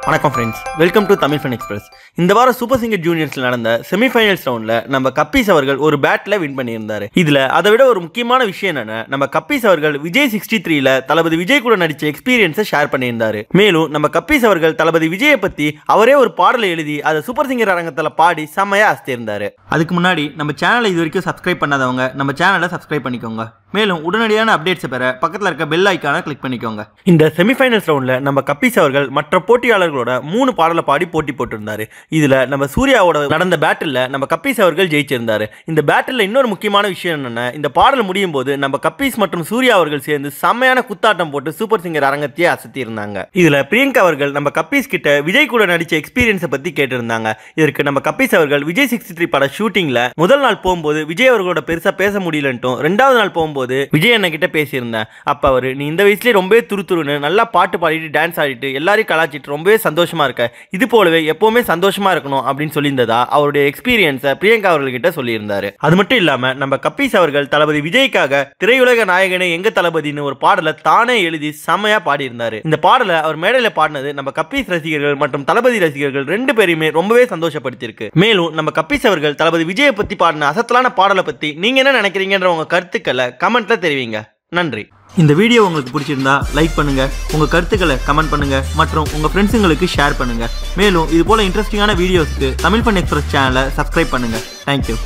வணக்கம் friends, welcome to Tamil fun express. இந்த வாரம் சூப்பர் சிங்கர் ஜூனியர்ஸில் நடந்த செமிஃபைனல்ஸ் ரவுண்டில் நம்ம கப்பீஸ் அவர்கள் ஒரு பேட்டில் வின் பண்ணியிருந்தார். இதில் அதை விட ஒரு முக்கியமான விஷயம் என்னென்னா, நம்ம கப்பீஸ் அவர்கள் விஜய் 63ல் தளபதி விஜய் கூட நடித்த எக்ஸ்பீரியன்ஸை ஷேர் பண்ணியிருந்தார். மேலும் நம்ம கப்பீஸ் அவர்கள் தளபதி விஜயை பற்றி அவரே ஒரு பாடலை எழுதி அதை சூப்பர் சிங்கர் அரங்கத்தில் பாடி செம்மையாக அசத்தியிருந்தார். அதுக்கு முன்னாடி நம்ம சேனலை இது வரைக்கும் சப்ஸ்கிரைப் பண்ணாதவங்க நம்ம சேனலை சப்ஸ்கிரைப் பண்ணிக்கோங்க. மேலும் உடனடியான அப்டேட்ஸை பெற பக்கத்தில் இருக்க பெல் ஐக்கானை கிளிக் பண்ணிக்கோங்க. இந்த செமிஃபைனல்ஸ் ரவுண்டில் நம்ம கப்பீஸ் அவர்கள் மற்ற போட்டியாளர்களோட 3 பாடலை பாடி போட்டி போட்டிருந்தாரு. இதில் நம்ம சூர்யாவோட நடந்த பேட்டில் நம்ம கப்பீஸ் அவர்கள் ஜெயிச்சிருந்தாரு. இந்த பேட்டில் இன்னொரு முக்கியமான விஷயம் என்னன்னா, இந்த பாடல் முடியும் போது நம்ம கப்பீஸ் மற்றும் சூர்யா அவர்கள் சேர்ந்து செம்மையான குத்தாட்டம் போட்டு சூப்பர் சிங்கர் அரங்கத்தையே அசத்தி இருந்தாங்க. இதில் பிரியங்கா அவர்கள் நம்ம கப்பீஸ் கிட்ட விஜய் கூட நடிச்ச எக்ஸ்பீரியன்ஸை பற்றி கேட்டிருந்தாங்க. இதற்கு நம்ம கப்பீஸ் அவர்கள் விஜய் 63 பட ஷூட்டிங்ல முதல் நாள் போகும்போது விஜய் அவர்களோட பெருசா பேச முடியலன்ட்டும், 2வது நாள் போகும்போது விஜய் அண்ணன் கிட்ட பேசியிருந்தேன். அப்ப அவரு, நீ இந்த வயசுலேயே ரொம்பவே துருத்துருன்னு நல்லா பாட்டு பாடிட்டு டான்ஸ் ஆடிட்டு எல்லாரையும் கலாச்சிட்டு ரொம்பவே சந்தோஷமா இருக்க, இது போலவே எப்பவுமே சந்தோஷமா இருக்கணும் அப்படின்னு சொல்லியிருந்ததா அவருடைய எக்ஸ்பீரியன்ஸை பிரியங்கா அவர்கள்கிட்ட சொல்லியிருந்தாரு. அது மட்டும் இல்லாம நம்ம கப்பீஸ் அவர்கள் தளபதி விஜய்க்காக திரையுலக நாயகனே எங்க தளபதினு ஒரு பாடலை தானே எழுதி செம்மையா பாடியிருந்தாரு. இந்த பாடலை அவர் மேடையில பாடினது நம்ம கப்பீஸ் ரசிகர்கள் மற்றும் தளபதி ரசிகர்கள் 2 பேரையுமே ரொம்பவே சந்தோஷப்படுத்தியிருக்கு. மேலும் நம்ம கப்பீஸ் அவர்கள் தளபதி விஜயை பத்தி பாடின அசத்தலான பாடலை பத்தி நீங்க என்ன நினைக்கிறீங்கன்ற உங்க கருத்துக்களை கமெண்ட்ல தெரிவிங்க. நன்றி. இந்த வீடியோ உங்களுக்கு பிடிச்சிருந்தா லைக் பண்ணுங்க, உங்க கருத்துக்களை கமெண்ட் பண்ணுங்க மற்றும் உங்க ஃப்ரெண்ட்ஸுங்களுக்கு ஷேர் பண்ணுங்க. மேலும் இது போல இன்ட்ரெஸ்டிங்கான வீடியோஸ்க்கு தமிழ் ஃபன் எக்ஸ்பிரஸ் சேனலை சப்ஸ்கிரைப் பண்ணுங்க. தேங்க்யூ.